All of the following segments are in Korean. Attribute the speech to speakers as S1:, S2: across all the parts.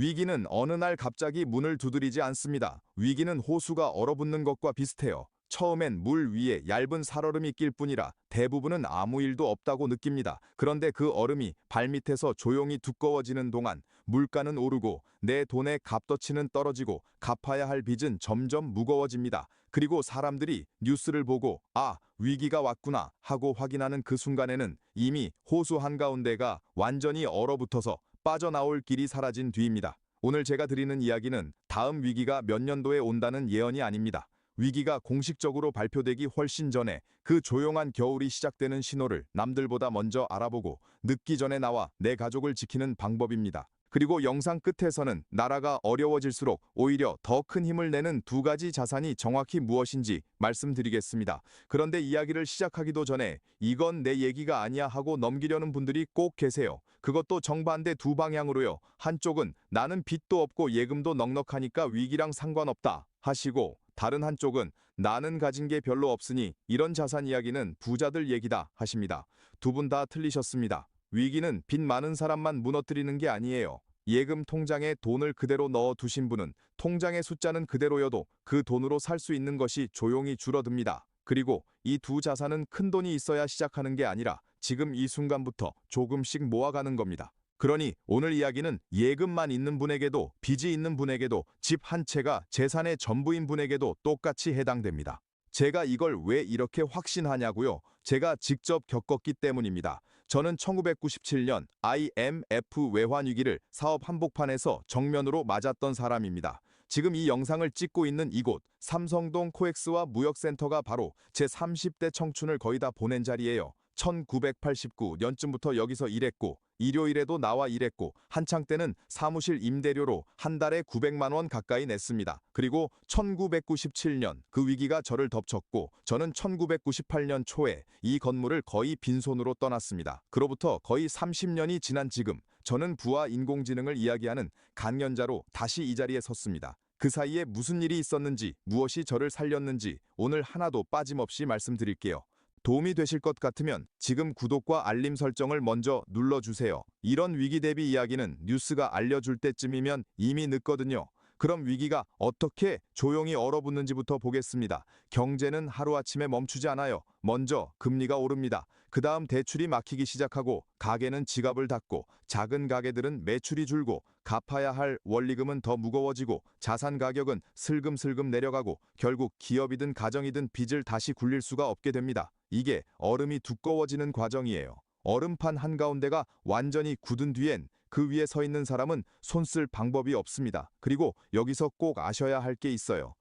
S1: 위기는 어느 날 갑자기 문을 두드리지 않습니다. 위기는 호수가 얼어붙는 것과 비슷해요. 처음엔 물 위에 얇은 살얼음이 낄 뿐이라 대부분은 아무 일도 없다고 느낍니다. 그런데 그 얼음이 발밑에서 조용히 두꺼워지는 동안 물가는 오르고 내 돈의 값어치는 떨어지고 갚아야 할 빚은 점점 무거워집니다. 그리고 사람들이 뉴스를 보고 아, 위기가 왔구나 하고 확인하는 그 순간에는 이미 호수 한가운데가 완전히 얼어붙어서 빠져나올 길이 사라진 뒤입니다. 오늘 제가 드리는 이야기는 다음 위기가 몇 년도에 온다는 예언이 아닙니다. 위기가 공식적으로 발표되기 훨씬 전에 그 조용한 겨울이 시작되는 신호를 남들보다 먼저 알아보고 늦기 전에 나와 내 가족을 지키는 방법입니다. 그리고 영상 끝에서는 나라가 어려워질수록 오히려 더 큰 힘을 내는 두 가지 자산이 정확히 무엇인지 말씀드리겠습니다. 그런데 이야기를 시작하기도 전에 이건 내 얘기가 아니야 하고 넘기려는 분들이 꼭 계세요. 그것도 정반대 두 방향으로요. 한쪽은 나는 빚도 없고 예금도 넉넉하니까 위기랑 상관없다 하시고, 다른 한쪽은 나는 가진 게 별로 없으니 이런 자산 이야기는 부자들 얘기다 하십니다. 두 분 다 틀리셨습니다. 위기는 빚 많은 사람만 무너뜨리는 게 아니에요. 예금 통장에 돈을 그대로 넣어 두신 분은 통장의 숫자는 그대로여도 그 돈으로 살 수 있는 것이 조용히 줄어듭니다. 그리고 이 두 자산은 큰 돈이 있어야 시작하는 게 아니라 지금 이 순간부터 조금씩 모아가는 겁니다. 그러니 오늘 이야기는 예금만 있는 분에게도 빚이 있는 분에게도 집 한 채가 재산의 전부인 분에게도 똑같이 해당됩니다. 제가 이걸 왜 이렇게 확신하냐고요? 제가 직접 겪었기 때문입니다. 저는 1997년 IMF 외환위기를 사업 한복판에서 정면으로 맞았던 사람입니다. 지금 이 영상을 찍고 있는 이곳 삼성동 코엑스와 무역센터가 바로 제 30대 청춘을 거의 다 보낸 자리예요. 1989년쯤부터 여기서 일했고 일요일에도 나와 일했고 한창 때는 사무실 임대료로 한 달에 900만 원 가까이 냈습니다. 그리고 1997년 그 위기가 저를 덮쳤고 저는 1998년 초에 이 건물을 거의 빈손으로 떠났습니다. 그로부터 거의 30년이 지난 지금 저는 부와 인공지능을 이야기하는 강연자로 다시 이 자리에 섰습니다. 그 사이에 무슨 일이 있었는지, 무엇이 저를 살렸는지 오늘 하나도 빠짐없이 말씀드릴게요. 도움이 되실 것 같으면 지금 구독과 알림 설정을 먼저 눌러주세요. 이런 위기 대비 이야기는 뉴스가 알려줄 때쯤이면 이미 늦거든요. 그럼 위기가 어떻게 조용히 얼어붙는지부터 보겠습니다. 경제는 하루아침에 멈추지 않아요. 먼저 금리가 오릅니다. 그 다음 대출이 막히기 시작하고 가게는 지갑을 닫고 작은 가게들은 매출이 줄고 갚아야 할 원리금은 더 무거워지고 자산 가격은 슬금슬금 내려가고 결국 기업이든 가정이든 빚을 다시 굴릴 수가 없게 됩니다. 이게 얼음이 두꺼워지는 과정이에요. 얼음판 한가운데가 완전히 굳은 뒤엔 그 위에 서 있는 사람은 손 쓸 방법이 없습니다. 그리고 여기서 꼭 아셔야 할 게 있어요.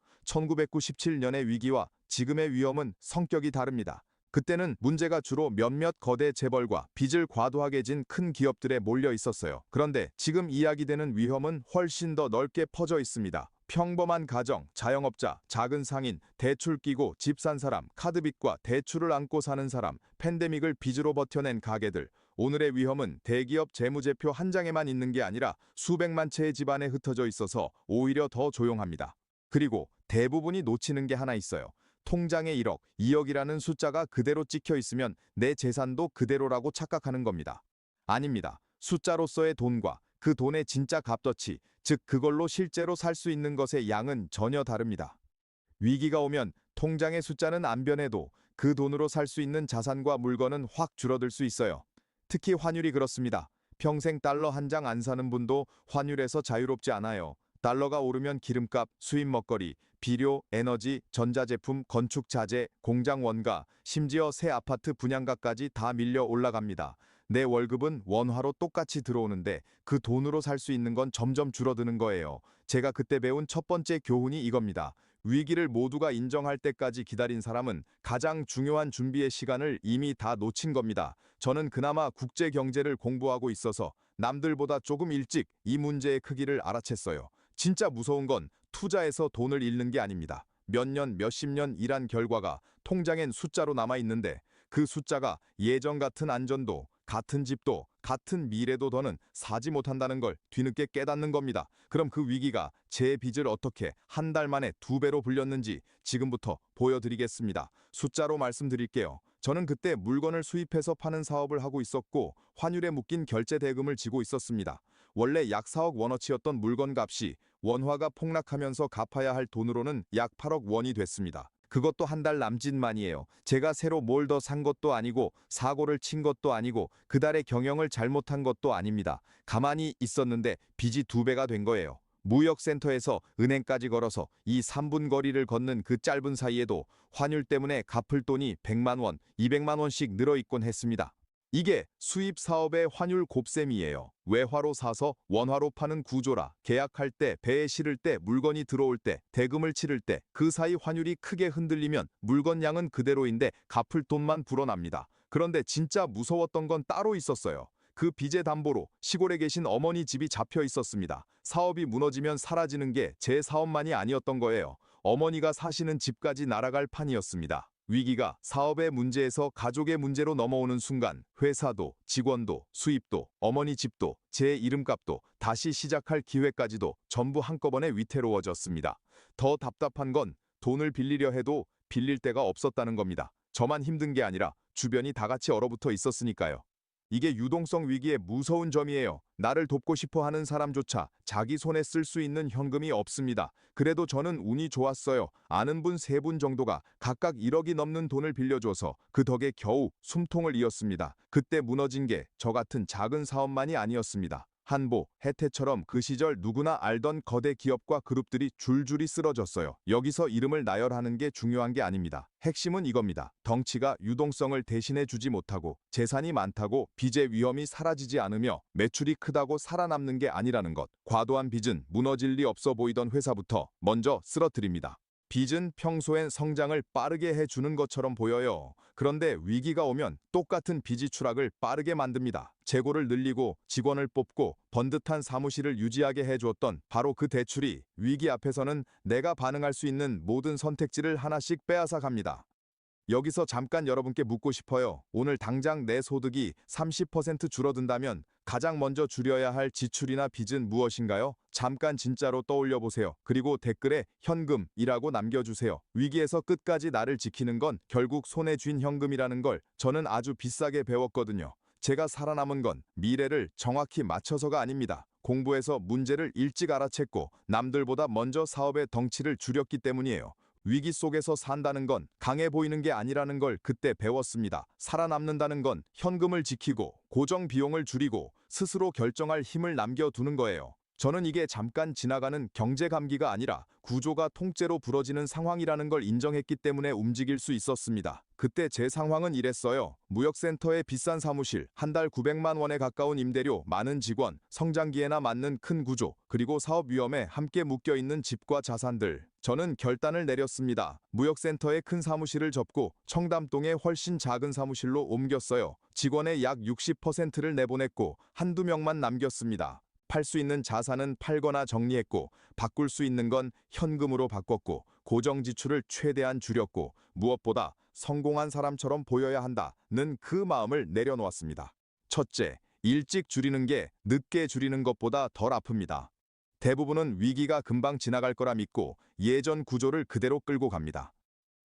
S1: 1997년의 위기와 지금의 위험은 성격이 다릅니다. 그때는 문제가 주로 몇몇 거대 재벌과 빚을 과도하게 진 큰 기업들에 몰려 있었어요. 그런데 지금 이야기되는 위험은 훨씬 더 넓게 퍼져 있습니다. 평범한 가정, 자영업자, 작은 상인, 대출 끼고 집 산 사람, 카드빚과 대출을 안고 사는 사람, 팬데믹을 빚으로 버텨낸 가게들. 오늘의 위험은 대기업 재무제표 한 장에만 있는 게 아니라 수백만 채의 집안에 흩어져 있어서 오히려 더 조용합니다. 그리고 대부분이 놓치는 게 하나 있어요. 통장에 1억, 2억이라는 숫자가 그대로 찍혀 있으면 내 재산도 그대로라고 착각하는 겁니다. 아닙니다. 숫자로서의 돈과 그 돈의 진짜 값어치, 즉 그걸로 실제로 살 수 있는 것의 양은 전혀 다릅니다. 위기가 오면 통장의 숫자는 안 변해도 그 돈으로 살 수 있는 자산과 물건은 확 줄어들 수 있어요. 특히 환율이 그렇습니다. 평생 달러 한 장 안 사는 분도 환율에서 자유롭지 않아요. 달러가 오르면 기름값, 수입 먹거리, 비료, 에너지, 전자제품, 건축 자재, 공장 원가, 심지어 새 아파트 분양가까지 다 밀려 올라갑니다. 내 월급은 원화로 똑같이 들어오는데 그 돈으로 살 수 있는 건 점점 줄어드는 거예요. 제가 그때 배운 첫 번째 교훈이 이겁니다. 위기를 모두가 인정할 때까지 기다린 사람은 가장 중요한 준비의 시간을 이미 다 놓친 겁니다. 저는 그나마 국제 경제를 공부하고 있어서 남들보다 조금 일찍 이 문제의 크기를 알아챘어요. 진짜 무서운 건 투자해서 돈을 잃는 게 아닙니다. 몇 년, 몇십 년 일한 결과가 통장엔 숫자로 남아있는데 그 숫자가 예전 같은 안전도, 같은 집도, 같은 미래도 더는 사지 못한다는 걸 뒤늦게 깨닫는 겁니다. 그럼 그 위기가 제 빚을 어떻게 한 달 만에 2배로 불렸는지 지금부터 보여드리겠습니다. 숫자로 말씀드릴게요. 저는 그때 물건을 수입해서 파는 사업을 하고 있었고 환율에 묶인 결제 대금을 지고 있었습니다. 원래 약 4억 원어치였던 물건 값이 원화가 폭락하면서 갚아야 할 돈으로는 약 8억 원이 됐습니다. 그것도 한 달 남짓만이에요. 제가 새로 뭘 더 산 것도 아니고 사고를 친 것도 아니고 그달의 경영을 잘못한 것도 아닙니다. 가만히 있었는데 빚이 2배가 된 거예요. 무역센터에서 은행까지 걸어서 이 3분 거리를 걷는 그 짧은 사이에도 환율 때문에 갚을 돈이 100만 원, 200만 원씩 늘어있곤 했습니다. 이게 수입 사업의 환율 곱셈이에요. 외화로 사서 원화로 파는 구조라 계약할 때, 배에 실을 때, 물건이 들어올 때, 대금을 치를 때 그 사이 환율이 크게 흔들리면 물건 양은 그대로인데 갚을 돈만 불어납니다. 그런데 진짜 무서웠던 건 따로 있었어요. 그 빚의 담보로 시골에 계신 어머니 집이 잡혀 있었습니다. 사업이 무너지면 사라지는 게 제 사업만이 아니었던 거예요. 어머니가 사시는 집까지 날아갈 판이었습니다. 위기가 사업의 문제에서 가족의 문제로 넘어오는 순간 회사도, 직원도, 수입도, 어머니 집도, 제 이름값도, 다시 시작할 기회까지도 전부 한꺼번에 위태로워졌습니다. 더 답답한 건 돈을 빌리려 해도 빌릴 데가 없었다는 겁니다. 저만 힘든 게 아니라 주변이 다 같이 얼어붙어 있었으니까요. 이게 유동성 위기의 무서운 점이에요. 나를 돕고 싶어 하는 사람조차 자기 손에 쓸 수 있는 현금이 없습니다. 그래도 저는 운이 좋았어요. 아는 분 3분 정도가 각각 1억이 넘는 돈을 빌려줘서 그 덕에 겨우 숨통을 이었습니다. 그때 무너진 게 저 같은 작은 사업만이 아니었습니다. 한보, 혜태처럼 그 시절 누구나 알던 거대 기업과 그룹들이 줄줄이 쓰러졌어요. 여기서 이름을 나열하는 게 중요한 게 아닙니다. 핵심은 이겁니다. 덩치가 유동성을 대신해 주지 못하고 재산이 많다고 빚의 위험이 사라지지 않으며 매출이 크다고 살아남는 게 아니라는 것. 과도한 빚은 무너질 리 없어 보이던 회사부터 먼저 쓰러뜨립니다. 빚은 평소엔 성장을 빠르게 해주는 것처럼 보여요. 그런데 위기가 오면 똑같은 빚이 추락을 빠르게 만듭니다. 재고를 늘리고 직원을 뽑고 번듯한 사무실을 유지하게 해주었던 바로 그 대출이 위기 앞에서는 내가 반응할 수 있는 모든 선택지를 하나씩 빼앗아 갑니다. 여기서 잠깐 여러분께 묻고 싶어요. 오늘 당장 내 소득이 30% 줄어든다면 가장 먼저 줄여야 할 지출이나 빚은 무엇인가요? 잠깐 진짜로 떠올려 보세요. 그리고 댓글에 현금이라고 남겨주세요. 위기에서 끝까지 나를 지키는 건 결국 손에 쥔 현금이라는 걸 저는 아주 비싸게 배웠거든요. 제가 살아남은 건 미래를 정확히 맞춰서가 아닙니다. 공부해서 문제를 일찍 알아챘고 남들보다 먼저 사업의 덩치를 줄였기 때문이에요. 위기 속에서 산다는 건 강해 보이는 게 아니라는 걸 그때 배웠습니다. 살아남는다는 건 현금을 지키고 고정 비용을 줄이고 스스로 결정할 힘을 남겨두는 거예요. 저는 이게 잠깐 지나가는 경제 감기가 아니라 구조가 통째로 부러지는 상황이라는 걸 인정했기 때문에 움직일 수 있었습니다. 그때 제 상황은 이랬어요. 무역센터의 비싼 사무실, 한 달 900만 원에 가까운 임대료, 많은 직원, 성장기에나 맞는 큰 구조, 그리고 사업 위험에 함께 묶여있는 집과 자산들. 저는 결단을 내렸습니다. 무역센터의 큰 사무실을 접고 청담동의 훨씬 작은 사무실로 옮겼어요. 직원의 약 60%를 내보냈고 한두 명만 남겼습니다. 팔 수 있는 자산은 팔거나 정리했고 바꿀 수 있는 건 현금으로 바꿨고 고정 지출을 최대한 줄였고 무엇보다 성공한 사람처럼 보여야 한다는 그 마음을 내려놓았습니다. 첫째, 일찍 줄이는 게 늦게 줄이는 것보다 덜 아픕니다. 대부분은 위기가 금방 지나갈 거라 믿고 예전 구조를 그대로 끌고 갑니다.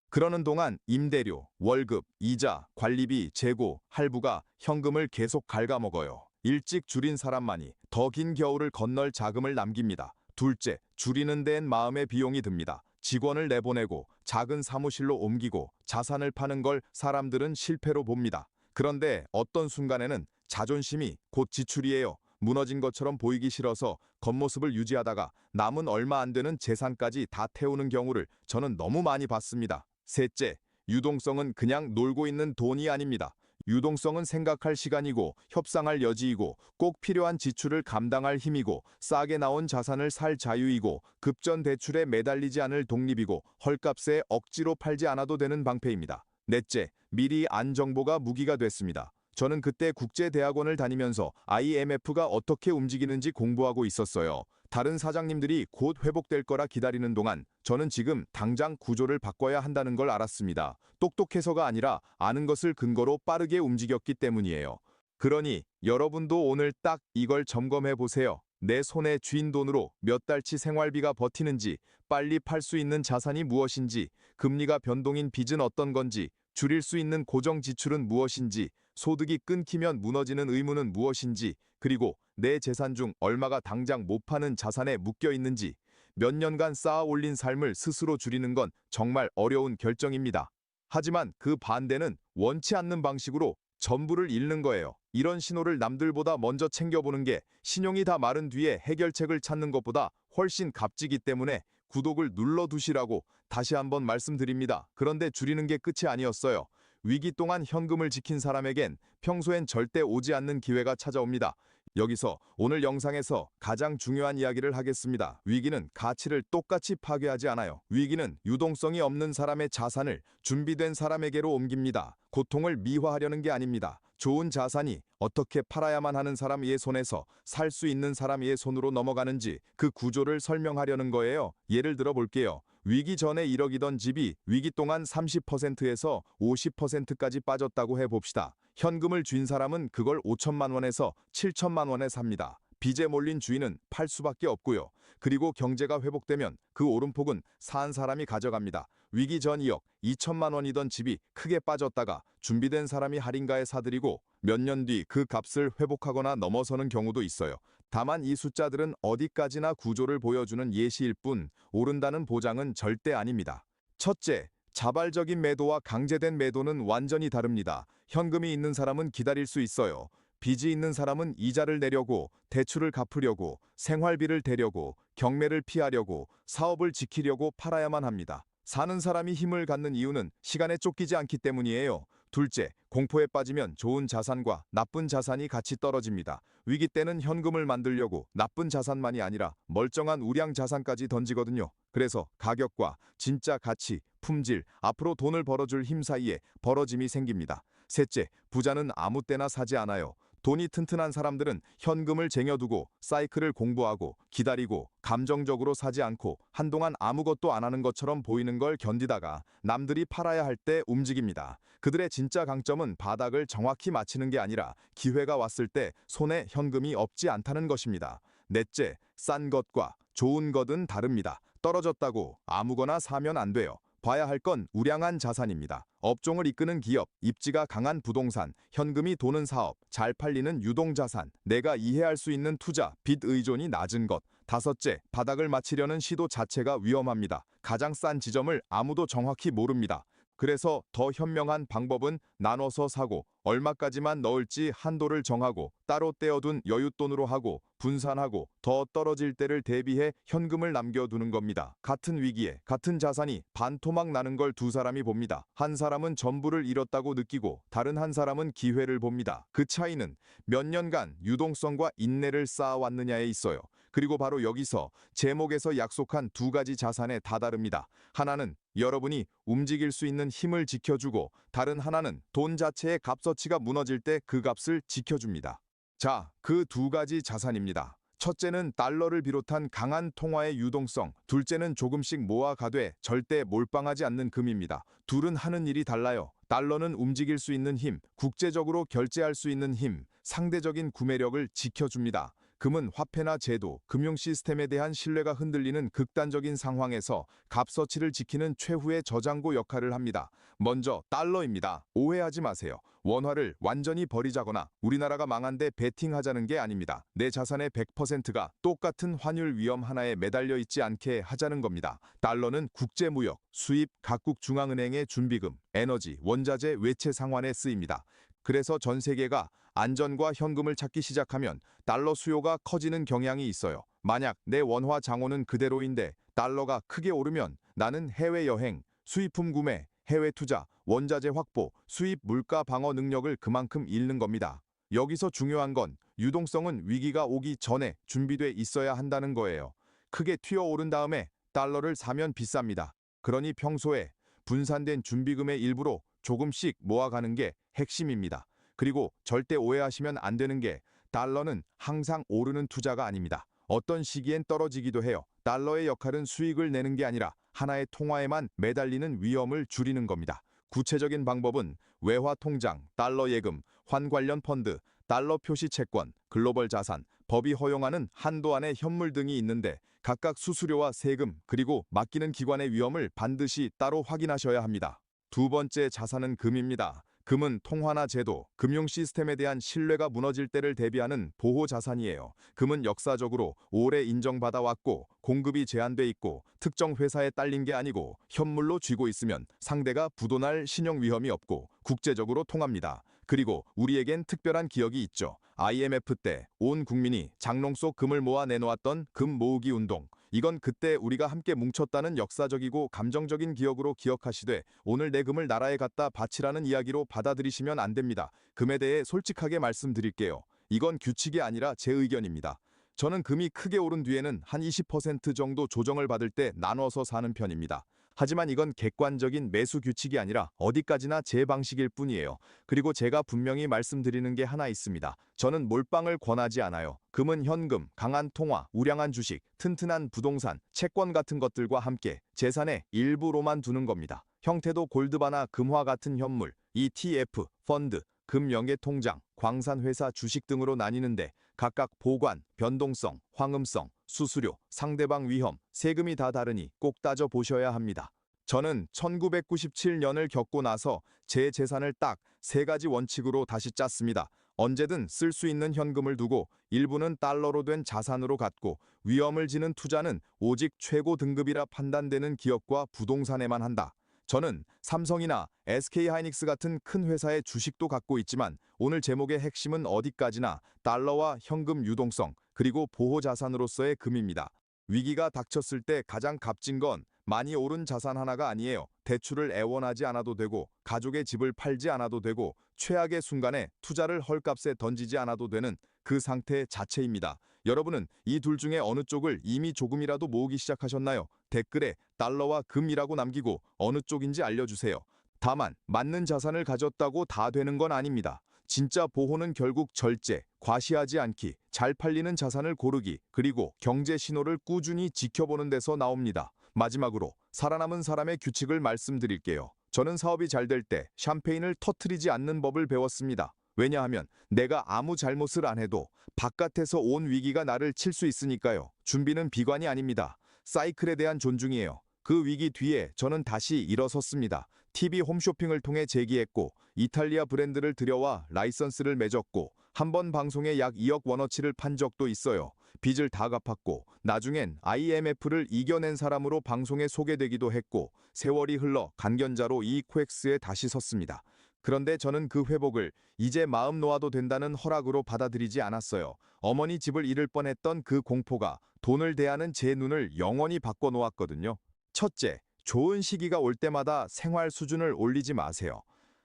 S1: 그러는 동안 임대료, 월급, 이자, 관리비, 재고, 할부가 현금을 계속 갉아먹어요. 일찍 줄인 사람만이 더 긴 겨울을 건널 자금을 남깁니다. 둘째, 줄이는 데엔 마음의 비용이 듭니다. 직원을 내보내고 작은 사무실로 옮기고 자산을 파는 걸 사람들은 실패로 봅니다. 그런데 어떤 순간에는 자존심이 곧 지출이에요. 무너진 것처럼 보이기 싫어서 겉모습을 유지하다가 남은 얼마 안 되는 재산까지 다 태우는 경우를 저는 너무 많이 봤습니다. 셋째, 유동성은 그냥 놀고 있는 돈이 아닙니다. 유동성은 생각할 시간이고 협상할 여지이고 꼭 필요한 지출을 감당할 힘이고 싸게 나온 자산을 살 자유이고 급전 대출에 매달리지 않을 독립이고 헐값에 억지로 팔지 않아도 되는 방패입니다. 넷째, 미리 안 정보가 무기가 됐습니다. 저는 그때 국제대학원을 다니면서 IMF가 어떻게 움직이는지 공부하고 있었어요. 다른 사장님들이 곧 회복될 거라 기다리는 동안 저는 지금 당장 구조를 바꿔야 한다는 걸 알았습니다. 똑똑해서가 아니라 아는 것을 근거로 빠르게 움직였기 때문이에요. 그러니 여러분도 오늘 딱 이걸 점검해 보세요. 내 손에 쥔 돈으로 몇 달치 생활비가 버티는지, 빨리 팔 수 있는 자산이 무엇인지, 금리가 변동인 빚은 어떤 건지, 줄일 수 있는 고정 지출은 무엇인지, 소득이 끊기면 무너지는 의무는 무엇인지, 그리고 내 재산 중 얼마가 당장 못 파는 자산에 묶여 있는지, 몇 년간 쌓아 올린 삶을 스스로 줄이는 건 정말 어려운 결정입니다. 하지만 그 반대는 원치 않는 방식으로 전부를 잃는 거예요. 이런 신호를 남들보다 먼저 챙겨보는 게 신용이 다 마른 뒤에 해결책을 찾는 것보다 훨씬 값지기 때문에 구독을 눌러두시라고 다시 한번 말씀드립니다. 그런데 줄이는 게 끝이 아니었어요. 위기 동안 현금을 지킨 사람에겐 평소엔 절대 오지 않는 기회가 찾아옵니다. 여기서 오늘 영상에서 가장 중요한 이야기를 하겠습니다. 위기는 가치를 똑같이 파괴하지 않아요. 위기는 유동성이 없는 사람의 자산을 준비된 사람에게로 옮깁니다. 고통을 미화하려는 게 아닙니다. 좋은 자산이 어떻게 팔아야만 하는 사람의 손에서 살 수 있는 사람의 손으로 넘어가는지 그 구조를 설명하려는 거예요. 예를 들어 볼게요. 위기 전에 1억이던 집이 위기 동안 30%에서 50%까지 빠졌다고 해봅시다. 현금을 쥔 사람은 그걸 5천만 원에서 7천만 원에 삽니다. 빚에 몰린 주인은 팔 수밖에 없고요. 그리고 경제가 회복되면 그 오름폭은 산 사람이 가져갑니다. 위기 전 2억, 2천만 원이던 집이 크게 빠졌다가 준비된 사람이 할인가에 사들이고 몇 년 뒤 그 값을 회복하거나 넘어서는 경우도 있어요. 다만 이 숫자들은 어디까지나 구조를 보여주는 예시일 뿐 오른다는 보장은 절대 아닙니다. 첫째, 자발적인 매도와 강제된 매도는 완전히 다릅니다. 현금이 있는 사람은 기다릴 수 있어요. 빚이 있는 사람은 이자를 내려고, 대출을 갚으려고, 생활비를 대려고, 경매를 피하려고, 사업을 지키려고 팔아야만 합니다. 사는 사람이 힘을 갖는 이유는 시간에 쫓기지 않기 때문이에요. 둘째, 공포에 빠지면 좋은 자산과 나쁜 자산이 같이 떨어집니다. 위기 때는 현금을 만들려고 나쁜 자산만이 아니라 멀쩡한 우량 자산까지 던지거든요. 그래서 가격과 진짜 가치, 품질, 앞으로 돈을 벌어줄 힘 사이에 벌어짐이 생깁니다. 셋째, 부자는 아무 때나 사지 않아요. 돈이 튼튼한 사람들은 현금을 쟁여두고 사이클을 공부하고 기다리고 감정적으로 사지 않고 한동안 아무것도 안 하는 것처럼 보이는 걸 견디다가 남들이 팔아야 할 때 움직입니다. 그들의 진짜 강점은 바닥을 정확히 맞히는 게 아니라 기회가 왔을 때 손에 현금이 없지 않다는 것입니다. 넷째, 싼 것과 좋은 것은 다릅니다. 떨어졌다고 아무거나 사면 안 돼요. 봐야 할 건 우량한 자산입니다. 업종을 이끄는 기업, 입지가 강한 부동산, 현금이 도는 사업, 잘 팔리는 유동자산, 내가 이해할 수 있는 투자, 빚 의존이 낮은 것. 다섯째, 바닥을 맞추려는 시도 자체가 위험합니다. 가장 싼 지점을 아무도 정확히 모릅니다. 그래서 더 현명한 방법은 나눠서 사고 얼마까지만 넣을지 한도를 정하고 따로 떼어둔 여윳돈으로 하고 분산하고 더 떨어질 때를 대비해 현금을 남겨두는 겁니다. 같은 위기에 같은 자산이 반토막 나는 걸 두 사람이 봅니다. 한 사람은 전부를 잃었다고 느끼고 다른 한 사람은 기회를 봅니다. 그 차이는 몇 년간 유동성과 인내를 쌓아왔느냐에 있어요. 그리고 바로 여기서 제목에서 약속한 두 가지 자산에 다다릅니다. 하나는 여러분이 움직일 수 있는 힘을 지켜주고 다른 하나는 돈 자체의 값어치가 무너질 때 그 값을 지켜줍니다. 자, 그 두 가지 자산입니다. 첫째는 달러를 비롯한 강한 통화의 유동성, 둘째는 조금씩 모아가되 절대 몰빵하지 않는 금입니다. 둘은 하는 일이 달라요. 달러는 움직일 수 있는 힘, 국제적으로 결제할 수 있는 힘, 상대적인 구매력을 지켜줍니다. 금은 화폐나 제도, 금융 시스템에 대한 신뢰가 흔들리는 극단적인 상황에서 값어치를 지키는 최후의 저장고 역할을 합니다. 먼저 달러입니다. 오해하지 마세요. 원화를 완전히 버리자거나 우리나라가 망한데 베팅하자는 게 아닙니다. 내 자산의 100%가 똑같은 환율 위험 하나에 매달려 있지 않게 하자는 겁니다. 달러는 국제무역, 수입, 각국 중앙은행의 준비금, 에너지, 원자재, 외채 상환에 쓰입니다. 그래서 전 세계가 안전과 현금을 찾기 시작하면 달러 수요가 커지는 경향이 있어요. 만약 내 원화 장호는 그대로인데 달러가 크게 오르면 나는 해외여행, 수입품 구매, 해외 투자, 원자재 확보, 수입 물가 방어 능력을 그만큼 잃는 겁니다. 여기서 중요한 건 유동성은 위기가 오기 전에 준비돼 있어야 한다는 거예요. 크게 튀어오른 다음에 달러를 사면 비쌉니다. 그러니 평소에 분산된 준비금의 일부로 조금씩 모아가는 게 핵심입니다. 그리고 절대 오해하시면 안 되는 게 달러는 항상 오르는 투자가 아닙니다. 어떤 시기엔 떨어지기도 해요. 달러의 역할은 수익을 내는 게 아니라 하나의 통화에만 매달리는 위험을 줄이는 겁니다. 구체적인 방법은 외화 통장, 달러 예금, 환 관련 펀드, 달러 표시 채권, 글로벌 자산, 법이 허용하는 한도 안의 현물 등이 있는데 각각 수수료와 세금 그리고 맡기는 기관의 위험을 반드시 따로 확인하셔야 합니다. 두 번째 자산은 금입니다. 금은 통화나 제도, 금융 시스템에 대한 신뢰가 무너질 때를 대비하는 보호 자산이에요. 금은 역사적으로 오래 인정받아 왔고 공급이 제한돼 있고 특정 회사에 딸린 게 아니고 현물로 쥐고 있으면 상대가 부도날 신용 위험이 없고 국제적으로 통합니다. 그리고 우리에겐 특별한 기억이 있죠. IMF 때 온 국민이 장롱 속 금을 모아 내놓았던 금 모으기 운동. 이건 그때 우리가 함께 뭉쳤다는 역사적이고 감정적인 기억으로 기억하시되 오늘 내 금을 나라에 갖다 바치라는 이야기로 받아들이시면 안 됩니다. 금에 대해 솔직하게 말씀드릴게요. 이건 규칙이 아니라 제 의견입니다. 저는 금이 크게 오른 뒤에는 한 20% 정도 조정을 받을 때 나눠서 사는 편입니다. 하지만 이건 객관적인 매수 규칙이 아니라 어디까지나 제 방식일 뿐이에요. 그리고 제가 분명히 말씀드리는 게 하나 있습니다. 저는 몰빵을 권하지 않아요. 금은 현금, 강한 통화, 우량한 주식, 튼튼한 부동산, 채권 같은 것들과 함께 재산의 일부로만 두는 겁니다. 형태도 골드바나 금화 같은 현물, ETF, 펀드, 금명예통장, 광산회사 주식 등으로 나뉘는데 각각 보관, 변동성, 황음성, 수수료, 상대방 위험, 세금이 다 다르니 꼭 따져보셔야 합니다. 저는 1997년을 겪고 나서 제 재산을 딱 3가지 원칙으로 다시 짰습니다. 언제든 쓸 수 있는 현금을 두고 일부는 달러로 된 자산으로 갖고 위험을 지는 투자는 오직 최고 등급이라 판단되는 기업과 부동산에만 한다. 저는 삼성이나 SK하이닉스 같은 큰 회사의 주식도 갖고 있지만 오늘 제목의 핵심은 어디까지나 달러와 현금 유동성 그리고 보호 자산으로서의 금입니다. 위기가 닥쳤을 때 가장 값진 건 많이 오른 자산 하나가 아니에요. 대출을 애원하지 않아도 되고 가족의 집을 팔지 않아도 되고 최악의 순간에 투자를 헐값에 던지지 않아도 되는 그 상태 자체입니다. 여러분은 이 둘 중에 어느 쪽을 이미 조금이라도 모으기 시작하셨나요? 댓글에 달러와 금이라고 남기고 어느 쪽인지 알려주세요. 다만 맞는 자산을 가졌다고 다 되는 건 아닙니다. 진짜 보호는 결국 절제, 과시하지 않기, 잘 팔리는 자산을 고르기, 그리고 경제 신호를 꾸준히 지켜보는 데서 나옵니다. 마지막으로 살아남은 사람의 규칙을 말씀드릴게요. 저는 사업이 잘 될 때 샴페인을 터트리지 않는 법을 배웠습니다. 왜냐하면 내가 아무 잘못을 안 해도 바깥에서 온 위기가 나를 칠 수 있으니까요. 준비는 비관이 아닙니다. 사이클에 대한 존중이에요. 그 위기 뒤에 저는 다시 일어섰습니다. TV 홈쇼핑을 통해 재기했고 이탈리아 브랜드를 들여와 라이선스를 맺었고 한 번 방송에 약 2억 원어치를 판 적도 있어요. 빚을 다 갚았고 나중엔 IMF를 이겨낸 사람으로 방송에 소개되기도 했고 세월이 흘러 간견자로 이 코엑스에 다시 섰습니다. 그런데 저는 그 회복을 이제 마음 놓아도 된다는 허락으로 받아들이지 않았어요. 어머니 집을 잃을 뻔했던 그 공포가 돈을 대하는 제 눈을 영원히 바꿔놓았거든요. 첫째, 좋은 시기가 올 때마다 생활 수준을 올리지 마세요.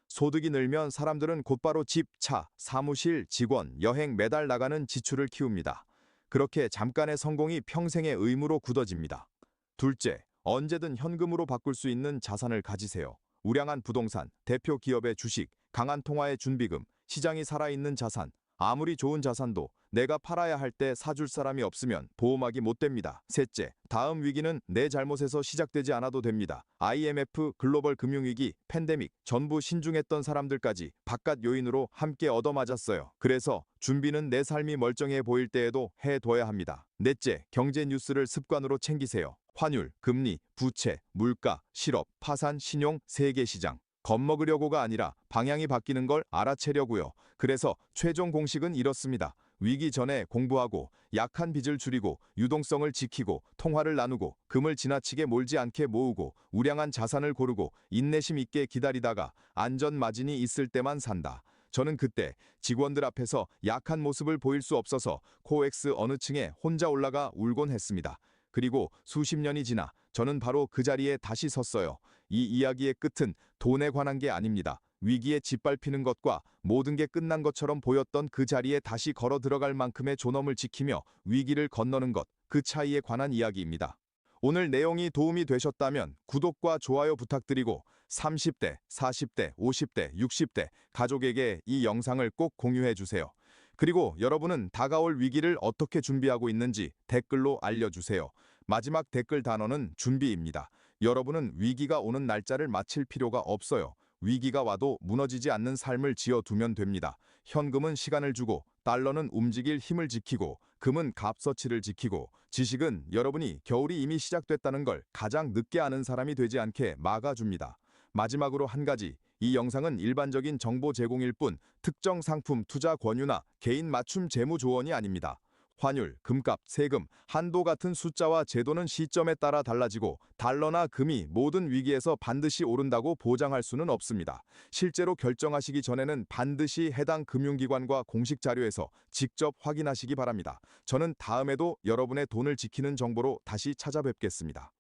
S1: 소득이 늘면 사람들은 곧바로 집, 차, 사무실, 직원, 여행 매달 나가는 지출을 키웁니다. 그렇게 잠깐의 성공이 평생의 의무로 굳어집니다. 둘째, 언제든 현금으로 바꿀 수 있는 자산을 가지세요. 우량한 부동산, 대표 기업의 주식, 강한 통화의 준비금, 시장이 살아있는 자산, 아무리 좋은 자산도 내가 팔아야 할 때 사줄 사람이 없으면 보호막이 못 됩니다. 셋째, 다음 위기는 내 잘못에서 시작되지 않아도 됩니다. IMF, 글로벌 금융위기, 팬데믹, 전부 신중했던 사람들까지 바깥 요인으로 함께 얻어맞았어요. 그래서 준비는 내 삶이 멀쩡해 보일 때에도 해둬야 합니다. 넷째, 경제 뉴스를 습관으로 챙기세요. 환율, 금리, 부채, 물가, 실업, 파산, 신용, 세계시장. 겁먹으려고가 아니라 방향이 바뀌는 걸 알아채려고요. 그래서 최종 공식은 이렇습니다. 위기 전에 공부하고 약한 빚을 줄이고 유동성을 지키고 통화를 나누고 금을 지나치게 몰지 않게 모으고 우량한 자산을 고르고 인내심 있게 기다리다가 안전 마진이 있을 때만 산다. 저는 그때 직원들 앞에서 약한 모습을 보일 수 없어서 코엑스 어느 층에 혼자 올라가 울곤 했습니다. 그리고 수십 년이 지나 저는 바로 그 자리에 다시 섰어요. 이 이야기의 끝은 돈에 관한 게 아닙니다. 위기에 짓밟히는 것과 모든 게 끝난 것처럼 보였던 그 자리에 다시 걸어 들어갈 만큼의 존엄을 지키며 위기를 건너는 것, 그 차이에 관한 이야기입니다. 오늘 내용이 도움이 되셨다면 구독과 좋아요 부탁드리고 30대, 40대, 50대, 60대 가족에게 이 영상을 꼭 공유해 주세요. 그리고 여러분은 다가올 위기를 어떻게 준비하고 있는지 댓글로 알려주세요. 마지막 댓글 단어는 준비입니다. 여러분은 위기가 오는 날짜를 맞힐 필요가 없어요. 위기가 와도 무너지지 않는 삶을 지어두면 됩니다. 현금은 시간을 주고 달러는 움직일 힘을 지키고 금은 값어치를 지키고 지식은 여러분이 겨울이 이미 시작됐다는 걸 가장 늦게 아는 사람이 되지 않게 막아줍니다. 마지막으로 한 가지, 이 영상은 일반적인 정보 제공일 뿐 특정 상품 투자 권유나 개인 맞춤 재무 조언이 아닙니다. 환율, 금값, 세금, 한도 같은 숫자와 제도는 시점에 따라 달라지고 달러나 금이 모든 위기에서 반드시 오른다고 보장할 수는 없습니다. 실제로 결정하시기 전에는 반드시 해당 금융기관과 공식 자료에서 직접 확인하시기 바랍니다. 저는 다음에도 여러분의 돈을 지키는 정보로 다시 찾아뵙겠습니다.